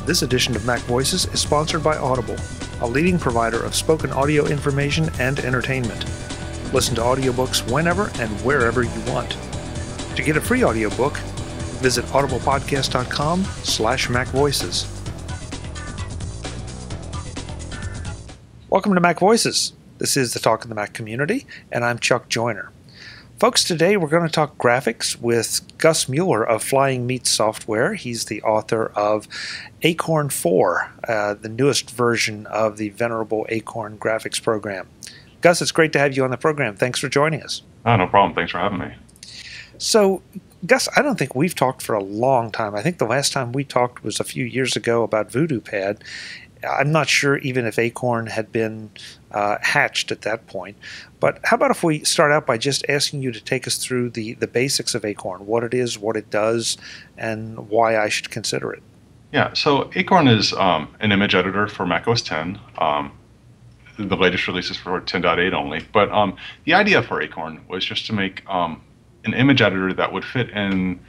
This edition of MacVoices is sponsored by Audible, a leading provider of spoken audio information and entertainment. Listen to audiobooks whenever and wherever you want. To get a free audiobook, visit audiblepodcast.com/MacVoices. Welcome to MacVoices. This is the Talk of the Mac community, and I'm Chuck Joyner. Folks, today we're going to talk graphics with Gus Mueller of Flying Meat Software. He's the author of Acorn 4, the newest version of the venerable Acorn graphics program. Gus, it's great to have you on the program. Thanks for joining us. Oh, no problem. Thanks for having me. So, Gus, I don't think we've talked for a long time. I think the last time we talked was a few years ago about VoodooPad. I'm not sure even if Acorn had been hatched at that point. But how about if we start out by just asking you to take us through the basics of Acorn, what it is, what it does, and why I should consider it? Yeah, so Acorn is an image editor for macOS 10. The latest release is for 10.8 only. But the idea for Acorn was just to make an image editor that would fit in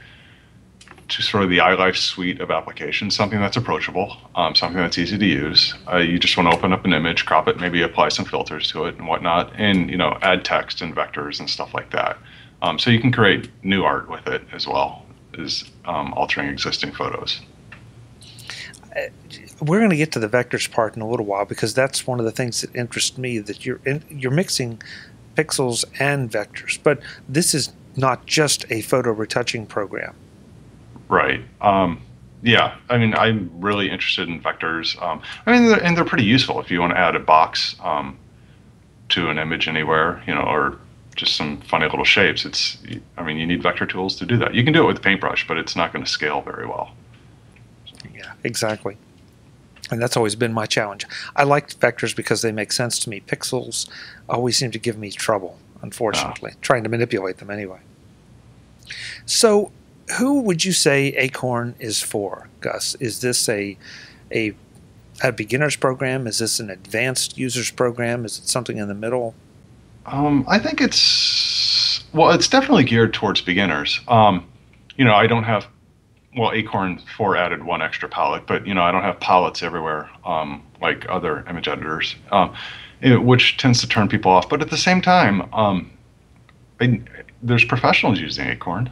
to sort of the iLife suite of applications, something that's approachable, something that's easy to use. You just want to open up an image, crop it, maybe apply some filters to it and whatnot, and add text and vectors and stuff like that. So you can create new art with it as well as altering existing photos. We're going to get to the vectors part in a little while because that's one of the things that interests me, that you're mixing pixels and vectors. But this is not just a photo retouching program. Right. Yeah. I mean, I'm really interested in vectors. And they're pretty useful if you want to add a box to an image anywhere, or just some funny little shapes. You need vector tools to do that. You can do it with a paintbrush, but it's not going to scale very well. Yeah, exactly. And that's always been my challenge. I like vectors because they make sense to me. Pixels always seem to give me trouble, unfortunately, trying to manipulate them anyway. So, who would you say Acorn is for, Gus? Is this a beginner's program? Is this an advanced user's program? Is it something in the middle? I think it's definitely geared towards beginners. I don't have, Acorn 4 added one extra palette, but I don't have palettes everywhere like other image editors, which tends to turn people off. But at the same time, there's professionals using Acorn.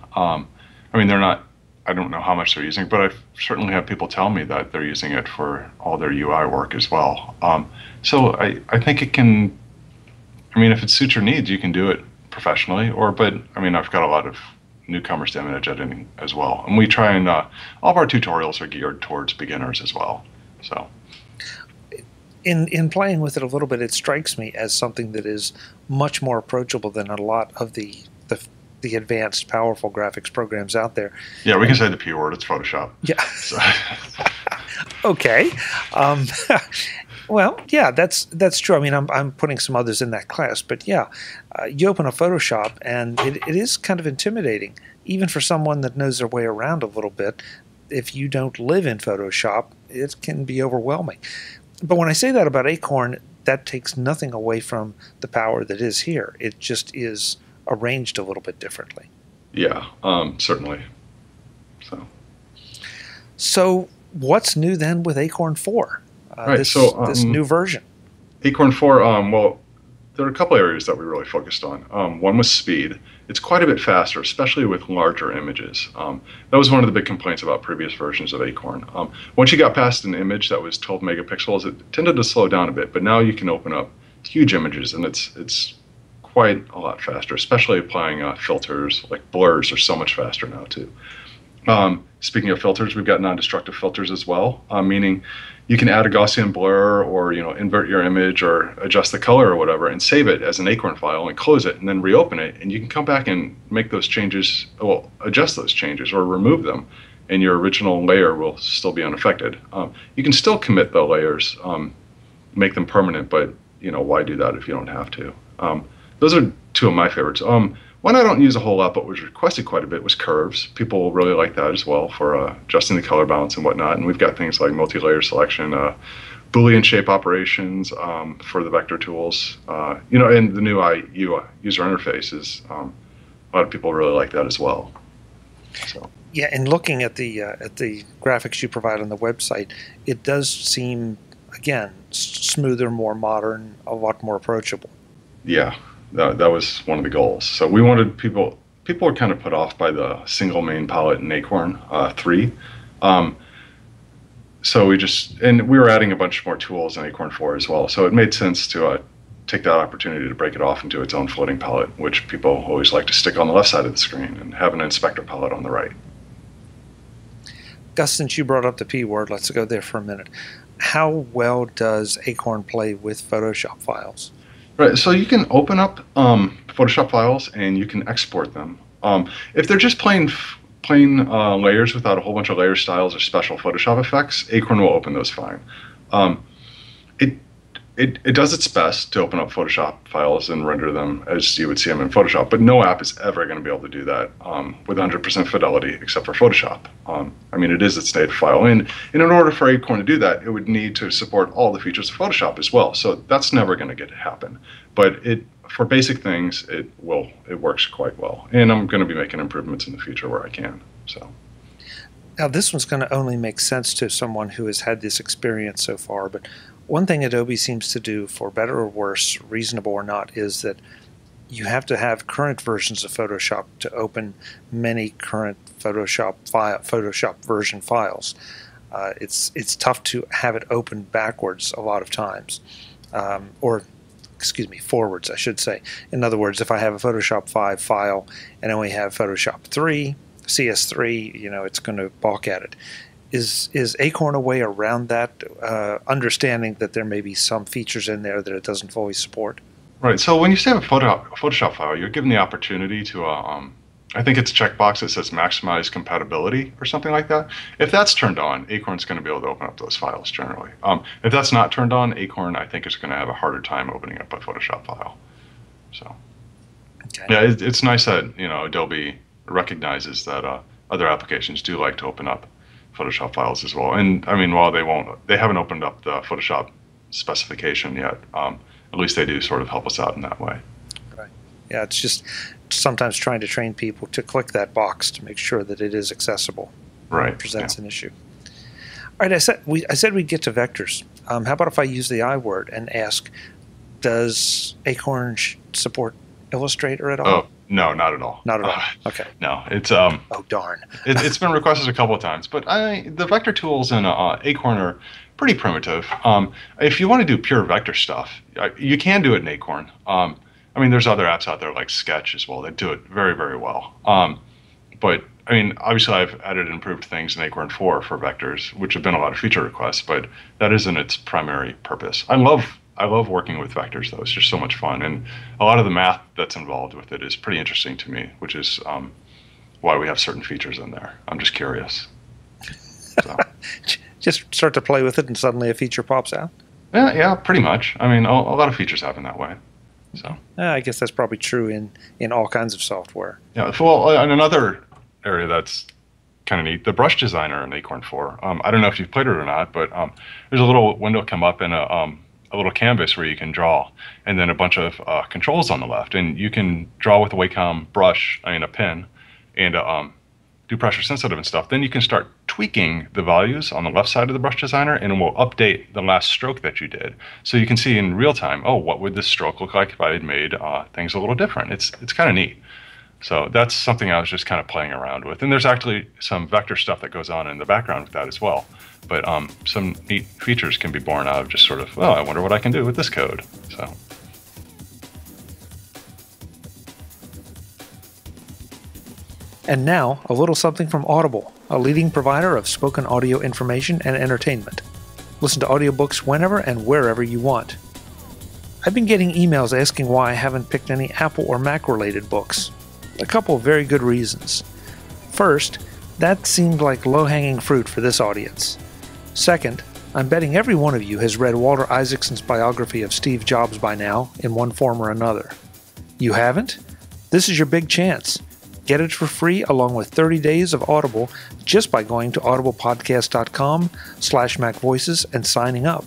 They're not, I don't know how much they're using, but I've certainly had people tell me that they're using it for all their UI work as well. So I think it can, if it suits your needs, you can do it professionally, but I've got a lot of newcomers to image editing as well. And we try and, all of our tutorials are geared towards beginners as well, so. In playing with it a little bit, it strikes me as something that is much more approachable than a lot of the advanced, powerful graphics programs out there. Yeah, we can say the P word. It's Photoshop. Yeah. So. Okay. Well, yeah, that's true. I'm putting some others in that class, but yeah, you open a Photoshop and it is kind of intimidating, even for someone that knows their way around a little bit. If you don't live in Photoshop, it can be overwhelming. But when I say that about Acorn, that takes nothing away from the power that is here. It just is arranged a little bit differently. Yeah, certainly. So what's new then with Acorn 4? Right, this new version. Acorn 4, there are a couple areas that we really focused on. One was speed. It's quite a bit faster, especially with larger images. That was one of the big complaints about previous versions of Acorn. Once you got past an image that was 12 megapixels, it tended to slow down a bit, but now you can open up huge images, and it's quite a lot faster, especially applying filters. Like blurs are so much faster now too. Speaking of filters, we've got non-destructive filters as well, meaning you can add a Gaussian blur or invert your image or adjust the color or whatever and save it as an Acorn file and close it and then reopen it, and you can come back and make those changes, adjust those changes or remove them, and your original layer will still be unaffected. You can still commit the layers, make them permanent, but why do that if you don't have to? Those are two of my favorites. One I don't use a whole lot, but was requested quite a bit, was curves. People really like that as well for adjusting the color balance and whatnot. And we've got things like multi-layer selection, Boolean shape operations for the vector tools. And the new user interface is a lot of people really like that as well. So. Yeah, and looking at the graphics you provide on the website, it does seem, again, smoother, more modern, a lot more approachable. Yeah, that was one of the goals. So we wanted people were kind of put off by the single main palette in Acorn 3. So we were adding a bunch more tools in Acorn 4 as well. So it made sense to take that opportunity to break it off into its own floating palette, which people always like to stick on the left side of the screen and have an inspector palette on the right. Gus, since you brought up the P word, let's go there for a minute. How well does Acorn play with Photoshop files? Right, so you can open up Photoshop files and you can export them. If they're just plain layers without a whole bunch of layer styles or special Photoshop effects, Acorn will open those fine. It does its best to open up Photoshop files and render them as you would see them in Photoshop, but no app is ever going to be able to do that with 100% fidelity except for Photoshop. I mean, it is its native file, and in order for Acorn to do that, it would need to support all the features of Photoshop as well. So that's never going to get to happen. But for basic things, it works quite well, and I'm going to be making improvements in the future where I can. So. Now, this one's going to only make sense to someone who has had this experience so far, but one thing Adobe seems to do, for better or worse, reasonable or not, is that you have to have current versions of Photoshop to open many current Photoshop version files. It's tough to have it open backwards a lot of times, or excuse me, forwards, I should say. In other words, if I have a Photoshop 5 file and only have Photoshop 3, CS3, it's going to balk at it. Is Acorn a way around that, understanding that there may be some features in there that it doesn't fully support? Right. So when you save a Photoshop file, you're given the opportunity to, I think it's a checkbox that says maximize compatibility or something like that. If that's turned on, Acorn's going to be able to open up those files generally. If that's not turned on, Acorn, I think, is going to have a harder time opening up a Photoshop file. So, okay. Yeah, it's nice that Adobe recognizes that other applications do like to open up Photoshop files as well. And I mean, while they haven't opened up the Photoshop specification yet, at least they do sort of help us out in that way. Right. Yeah, it's just sometimes trying to train people to click that box to make sure that it is accessible. Right. It presents an issue. All right, I said we'd get to vectors. How about if I use the I word and ask, does Acorn support Illustrator at all? Oh, no, not at all. Not at all. Okay. No, it's oh darn. It's been requested a couple of times, but the vector tools in Acorn are pretty primitive. If you want to do pure vector stuff, you can do it in Acorn. I mean, there's other apps out there like Sketch as well that do it very, very well. But I mean, obviously, I've added and improved things in Acorn 4 for vectors, which have been a lot of feature requests, but that isn't its primary purpose. I love working with vectors, though. It's just so much fun, and a lot of the math that's involved with it is pretty interesting to me, which is why we have certain features in there. I'm just curious. So. Just start to play with it, and suddenly a feature pops out? Yeah, pretty much. I mean, a lot of features happen that way. So. I guess that's probably true in all kinds of software. Yeah, well, in another area that's kind of neat, the brush designer in Acorn 4. I don't know if you've played it or not, but there's a little window come up in a little canvas where you can draw, and then a bunch of controls on the left, and you can draw with a Wacom brush, a pen, and do pressure sensitive and stuff. Then you can start tweaking the values on the left side of the brush designer, and it will update the last stroke that you did. So you can see in real time, oh, what would this stroke look like if I had made things a little different? It's kind of neat. So that's something I was just kind of playing around with. And there's actually some vector stuff that goes on in the background with that as well. But some neat features can be born out of just sort of, well, I wonder what I can do with this code. So. And now, a little something from Audible, a leading provider of spoken audio information and entertainment. Listen to audiobooks whenever and wherever you want. I've been getting emails asking why I haven't picked any Apple or Mac related books. A couple of very good reasons. First, that seemed like low-hanging fruit for this audience. Second, I'm betting every one of you has read Walter Isaacson's biography of Steve Jobs by now, in one form or another. You haven't? This is your big chance. Get it for free along with 30 days of Audible just by going to audiblepodcast.com/MacVoices and signing up.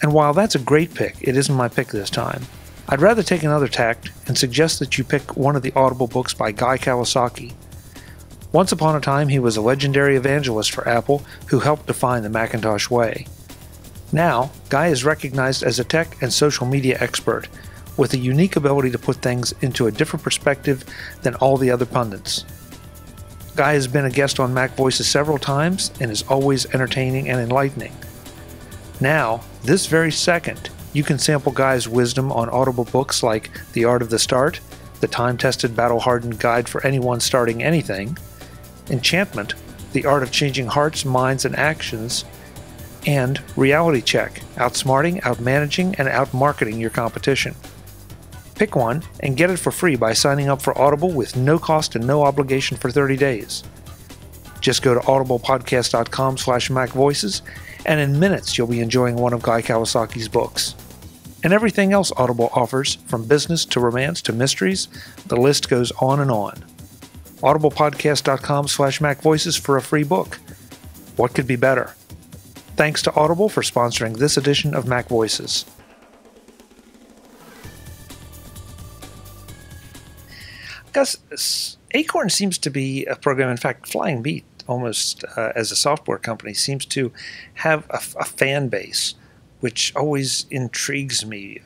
And while that's a great pick, it isn't my pick this time. I'd rather take another tact and suggest that you pick one of the Audible books by Guy Kawasaki. Once upon a time, he was a legendary evangelist for Apple who helped define the Macintosh way. Now, Guy is recognized as a tech and social media expert, with a unique ability to put things into a different perspective than all the other pundits. Guy has been a guest on MacVoices several times and is always entertaining and enlightening. Now, this very second, you can sample Guy's wisdom on Audible books like The Art of the Start, the time-tested, battle-hardened guide for anyone starting anything, Enchantment, The Art of Changing Hearts, Minds, and Actions, and Reality Check, outsmarting, outmanaging, and outmarketing your competition. Pick one and get it for free by signing up for Audible with no cost and no obligation for 30 days. Just go to audiblepodcast.com/MacVoices, and in minutes you'll be enjoying one of Guy Kawasaki's books. And everything else Audible offers, from business to romance to mysteries, the list goes on and on. audiblepodcast.com/MacVoices for a free book. What could be better? Thanks to Audible for sponsoring this edition of MacVoices. Gus, Acorn seems to be a program, in fact, Flying Beat, almost as a software company, seems to have a fan base, which always intrigues me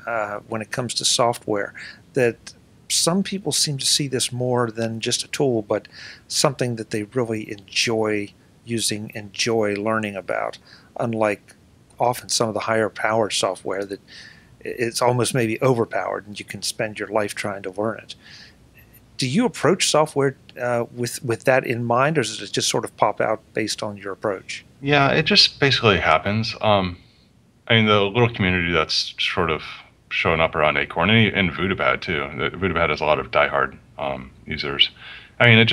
when it comes to software, that some people seem to see this more than just a tool, but something that they really enjoy using, enjoy learning about, unlike often some of the higher powered software that it's almost maybe overpowered and you can spend your life trying to learn it. Do you approach software with that in mind, or does it just sort of pop out based on your approach? Yeah, it just basically happens. I mean, the little community that's sort of showing up around Acorn and Voodoo too. Voodoo has a lot of diehard users. I mean, I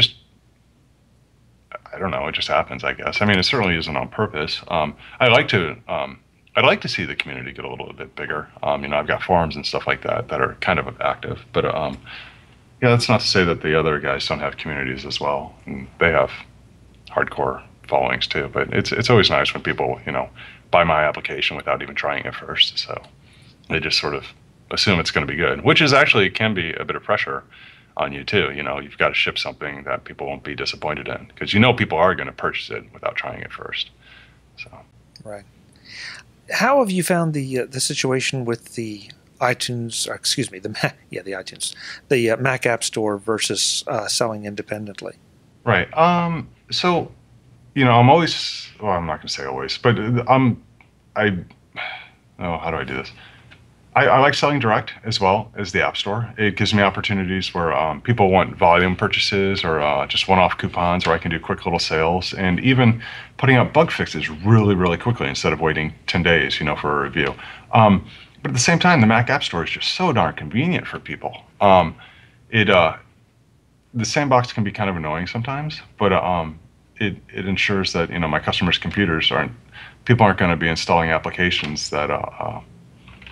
don't know, it just happens, I guess. I mean, it certainly isn't on purpose. I'd like to see the community get a little bit bigger. I've got forums and stuff like that are kind of active, but yeah, that's not to say that the other guys don't have communities as well, and they have hardcore followings too. But it's always nice when people buy my application without even trying it first. So they just sort of assume it's going to be good, which is actually can be a bit of pressure on you too. You've got to ship something that people won't be disappointed in, because people are going to purchase it without trying it first. So right. How have you found the situation with the iTunes, the Mac App Store versus selling independently? Right. So, I'm always, well, I'm not going to say always, but how do I do this? I like selling direct as well as the App Store. It gives me opportunities where people want volume purchases or just one-off coupons, or I can do quick little sales, and even putting out bug fixes really, really quickly instead of waiting 10 days, for a review. But at the same time, the Mac App Store is just so darn convenient for people. The sandbox can be kind of annoying sometimes, but it ensures that my customers' computers people aren't going to be installing applications that are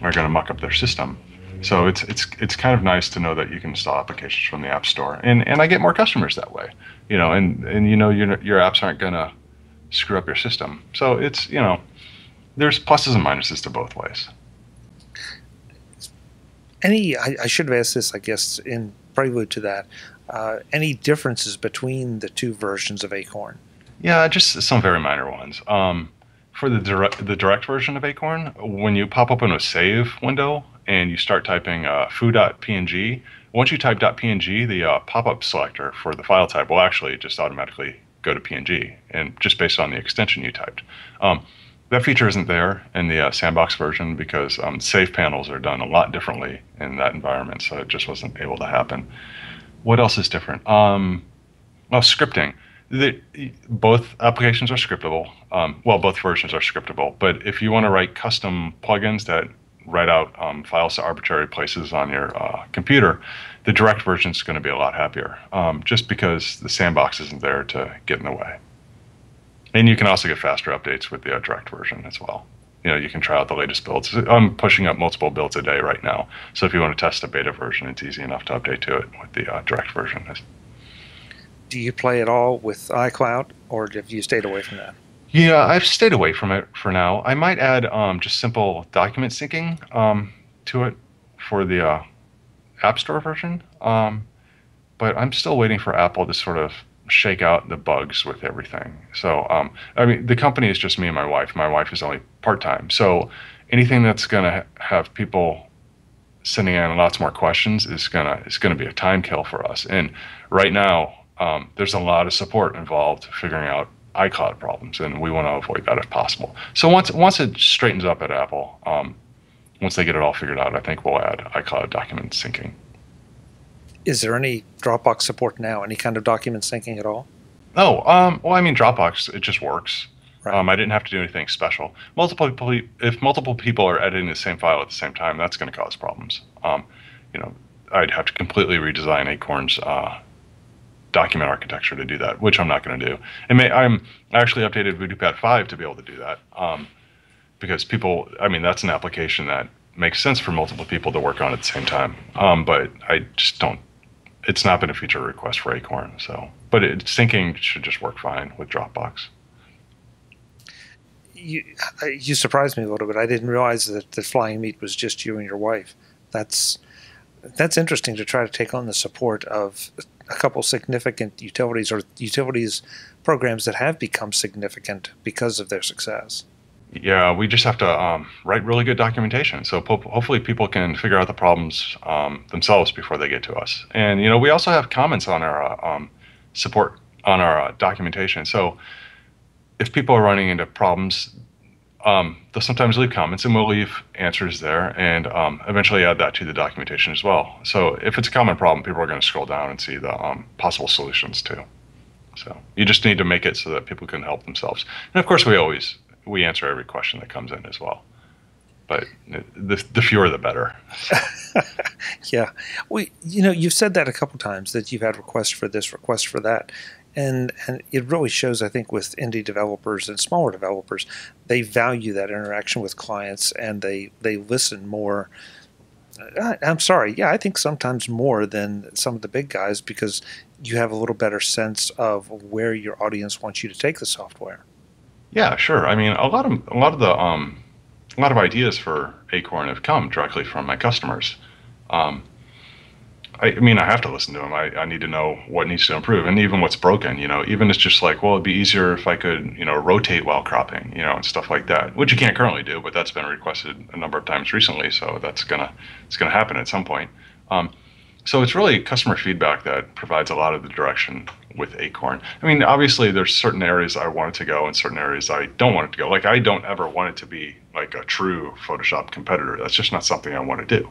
going to muck up their system. So it's kind of nice to know that you can install applications from the App Store, and I get more customers that way. And your apps aren't going to screw up your system. So it's there's pluses and minuses to both ways. I should have asked this, I guess, in prelude to that. Any differences between the two versions of Acorn? Yeah, just some very minor ones. For the direct version of Acorn, when you pop open a save window and you start typing foo.png, once you type .png, the pop-up selector for the file type will actually just automatically go to PNG, and just based on the extension you typed. That feature isn't there in the sandbox version because save panels are done a lot differently in that environment, so it just wasn't able to happen. What else is different? Scripting. Both applications are scriptable. Both versions are scriptable, but if you want to write custom plugins that write out files to arbitrary places on your computer, the direct version is going to be a lot happier, just because the sandbox isn't there to get in the way. And you can also get faster updates with the direct version as well. You can try out the latest builds. I'm pushing up multiple builds a day right now, so if you want to test a beta version, it's easy enough to update to it with the direct version. Do you play at all with iCloud, or have you stayed away from that? Yeah, I've stayed away from it for now. I might add just simple document syncing to it for the App Store version, but I'm still waiting for Apple to sort of shake out the bugs with everything. So, I mean, the company is just me and my wife. My wife is only part-time. So anything that's going to have people sending in lots more questions is gonna be a time kill for us. And right now, there's a lot of support involved figuring out iCloud problems, and we want to avoid that if possible. So once it straightens up at Apple, once they get it all figured out, I think we'll add iCloud document syncing. Is there any Dropbox support now? Any kind of document syncing at all? Oh, well, I mean, Dropbox, it just works. Right. I didn't have to do anything special. If multiple people are editing the same file at the same time, that's going to cause problems. You know, I'd have to completely redesign Acorn's document architecture to do that, which I'm not going to do. And I actually updated VoodooPad 5 to be able to do that, because that's an application that makes sense for multiple people to work on at the same time. But I just don't. It's not been a feature request for Acorn, but syncing should just work fine with Dropbox. You surprised me a little bit. I didn't realize that the flying meat was just you and your wife. That's interesting to try to take on the support of a couple significant utilities programs that have become significant because of their success. Yeah, we just have to write really good documentation. So hopefully people can figure out the problems themselves before they get to us. And we also have comments on our support on our documentation. So if people are running into problems, they'll sometimes leave comments, and we'll leave answers there, and eventually add that to the documentation as well. So if it's a common problem, people are going to scroll down and see the possible solutions too. So you just need to make it so that people can help themselves. And of course, we answer every question that comes in as well. But the fewer the better. Yeah, you've said that a couple times, that you've had requests for this, requests for that. And it really shows, I think, with indie developers and smaller developers, they value that interaction with clients, and they listen more. I'm sorry, yeah, I think sometimes more than some of the big guys, because you have a little better sense of where your audience wants you to take the software. Yeah, sure. I mean, a lot of ideas for Acorn have come directly from my customers. I have to listen to them. I need to know what needs to improve, and even what's broken. Even it's just like, well, it'd be easier if I could, rotate while cropping, and stuff like that, which you can't currently do, but that's been requested a number of times recently, so it's gonna happen at some point. So it's really customer feedback that provides a lot of the direction with Acorn. I mean, obviously, there's certain areas I want it to go, and certain areas I don't want it to go. Like, I don't ever want it to be like a true Photoshop competitor. That's just not something I want to do.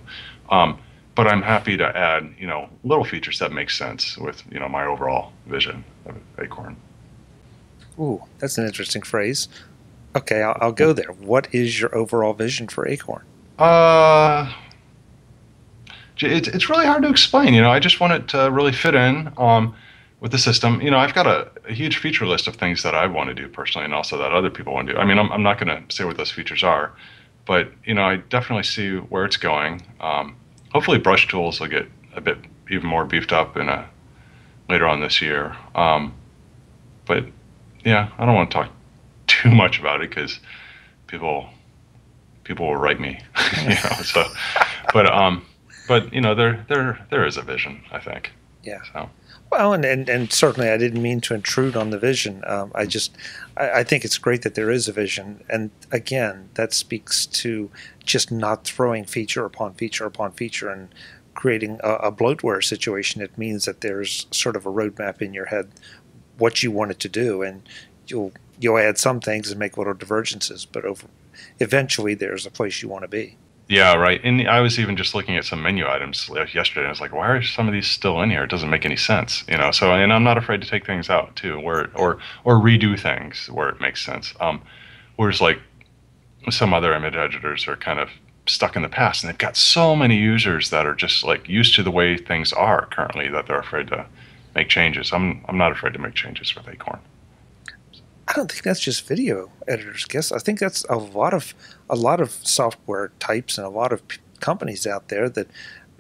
But I'm happy to add, little features that make sense with, my overall vision of Acorn. Ooh, that's an interesting phrase. Okay, I'll go there. What is your overall vision for Acorn? It's really hard to explain. I just want it to really fit in with the system. I've got a huge feature list of things that I want to do personally, and also that other people want to do. I mean, I'm not going to say what those features are, but I definitely see where it's going. Hopefully, brush tools will get a bit even more beefed up later on this year. But yeah, I don't want to talk too much about it, because people will write me. So, but there is a vision, I think. Yeah. So. Well, and certainly I didn't mean to intrude on the vision. I think it's great that there is a vision. And again, that speaks to just not throwing feature upon feature upon feature and creating a bloatware situation. It means that there's sort of a roadmap in your head, what you want it to do, and you'll add some things and make little divergences, but eventually there's a place you want to be. Yeah, right. And I was even just looking at some menu items yesterday. I was like, why are some of these still in here? It doesn't make any sense, So, and I'm not afraid to take things out too, or redo things where it makes sense. Whereas like some other image editors are kind of stuck in the past, and they've got so many users that are just like used to the way things are currently that they're afraid to make changes. I'm not afraid to make changes with Acorn. I don't think that's just video editors, Gus. I think that's a lot of software types and a lot of companies out there that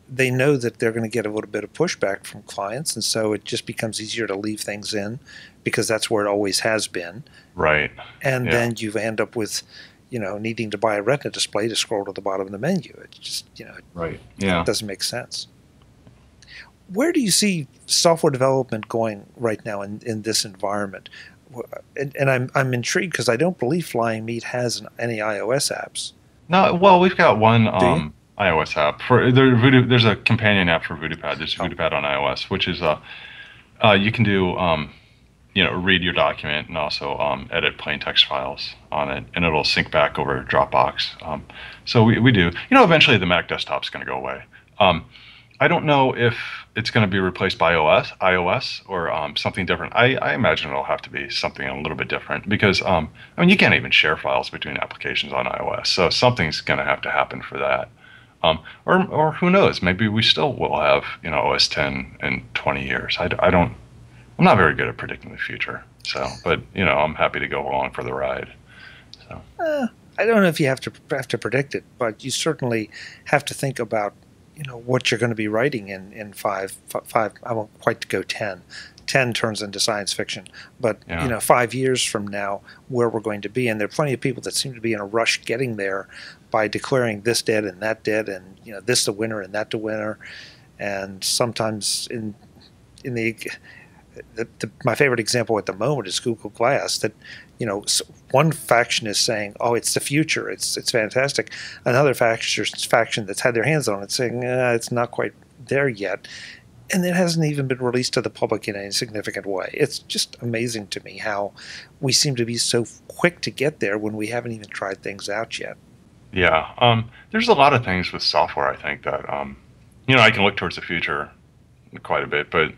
they know that they're going to get a little bit of pushback from clients, and so it just becomes easier to leave things in because that's where it always has been. Right. And then you end up with, needing to buy a Retina display to scroll to the bottom of the menu. It just, right. Yeah. It doesn't make sense. Where do you see software development going right now in this environment? And I'm intrigued because I don't believe Flying Meat has any iOS apps. No, well, we've got one Do you? iOS app there's a companion app for VoodooPad. There's Oh, VoodooPad on iOS, which is you can do read your document and also edit plain text files on it, and it'll sync back over Dropbox. So we do. Eventually the Mac desktop's going to go away. I don't know if it's going to be replaced by iOS or something different. I imagine it'll have to be something a little bit different because, you can't even share files between applications on iOS. So something's going to have to happen for that. Or who knows? Maybe we still will have, OS 10 in 20 years. I'm not very good at predicting the future. So, but, I'm happy to go along for the ride. So. I don't know if you have to predict it, but you certainly have to think about what you're going to be writing in five. I won't quite go 10. 10 turns into science fiction, but 5 years from now, where we're going to be, and there are plenty of people that seem to be in a rush getting there by declaring this dead and that dead, and this the winner and that the winner, and sometimes in my favorite example at the moment is Google Glass. That one faction is saying, "Oh, it's the future. It's fantastic." Another faction that's had their hands on it saying, "It's not quite there yet," and it hasn't even been released to the public in any significant way. It's just amazing to me how we seem to be so quick to get there when we haven't even tried things out yet. Yeah, there's a lot of things with software. I think that I can look towards the future quite a bit, but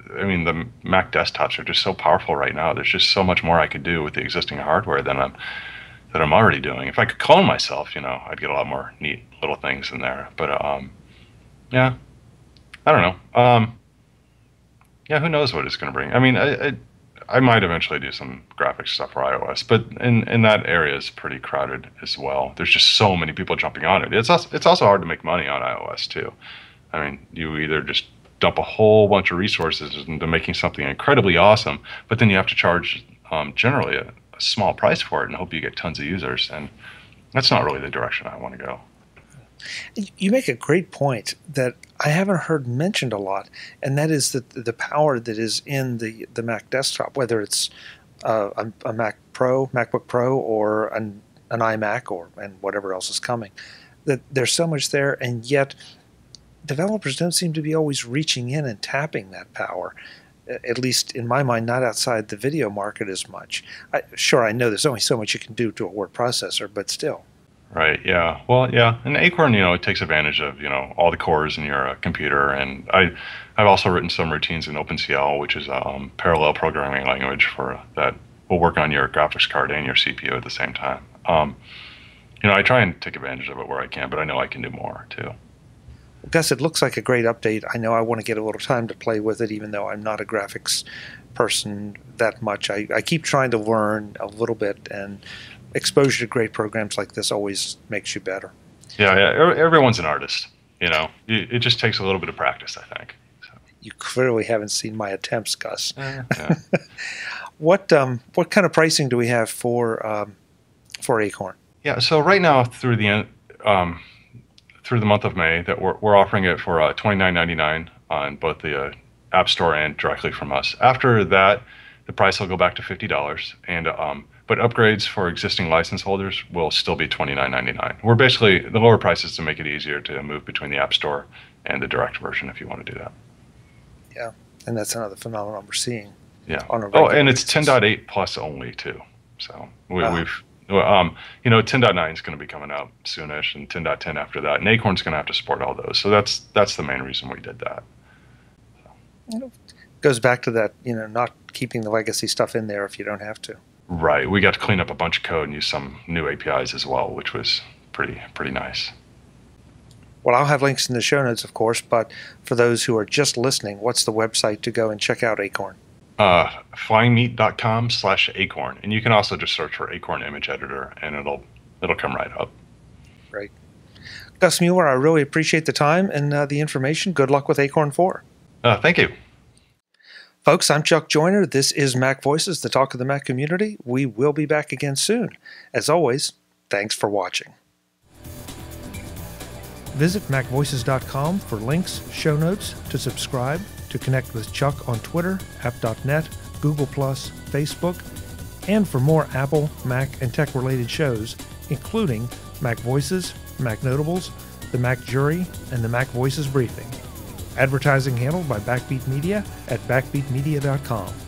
the Mac desktops are just so powerful right now. There's just so much more I could do with the existing hardware than I'm already doing. If I could clone myself, I'd get a lot more neat little things in there. But yeah, I don't know. Yeah, who knows what it's going to bring? I might eventually do some graphics stuff for iOS, but in that area is pretty crowded as well. There's just so many people jumping on it. It's also hard to make money on iOS too. You either just dump a whole bunch of resources into making something incredibly awesome, but then you have to charge generally a small price for it and hope you get tons of users, and that's not really the direction I want to go. You make a great point that I haven't heard mentioned a lot, and that is that the power that is in the Mac desktop, whether it's a MacBook Pro, or an iMac, and whatever else is coming, that there's so much there, and yet developers don't seem to be always reaching in and tapping that power, at least in my mind, not outside the video market as much. Sure, I know there's only so much you can do to a word processor, but still. Right, yeah. Well, yeah, and Acorn, it takes advantage of, all the cores in your computer, and I've also written some routines in OpenCL, which is a parallel programming language that will work on your graphics card and your CPU at the same time. I try and take advantage of it where I can, but I know I can do more, too. Gus, it looks like a great update. I know I want to get a little time to play with it, even though I'm not a graphics person that much. I keep trying to learn a little bit, and exposure to great programs like this always makes you better. Yeah. Everyone's an artist. It just takes a little bit of practice, I think. So. You clearly haven't seen my attempts, Gus. Yeah. What kind of pricing do we have for Acorn? Yeah. So right now through the month of May, that we're offering it for $29.99 on both the App Store and directly from us. After that, the price will go back to $50, and but upgrades for existing license holders will still be $29.99. We're basically, the lower prices to make it easier to move between the App Store and the direct version if you want to do that. Yeah, and that's another phenomenon we're seeing. Yeah. And it's 10.8 plus only too. So we've 10.9 is going to be coming out soonish, and 10.10 after that, and Acorn's going to have to support all those. So that's the main reason we did that. So. Goes back to that, not keeping the legacy stuff in there if you don't have to. Right. We got to clean up a bunch of code and use some new APIs as well, which was pretty nice. Well, I'll have links in the show notes, of course, but for those who are just listening, what's the website to go and check out Acorn? Flyingmeat.com/Acorn, and you can also just search for Acorn Image Editor, and it'll come right up. Great. Gus Mueller, I really appreciate the time and the information. Good luck with Acorn 4. Thank you. Folks, I'm Chuck Joyner. This is Mac Voices, the talk of the Mac community. We will be back again soon. As always, thanks for watching. Visit MacVoices.com for links, show notes, to subscribe, to connect with Chuck on Twitter, app.net, Google+, Facebook, and for more Apple, Mac, and tech-related shows, including Mac Voices, Mac Notables, the Mac Jury, and the Mac Voices Briefing. Advertising handled by Backbeat Media at backbeatmedia.com.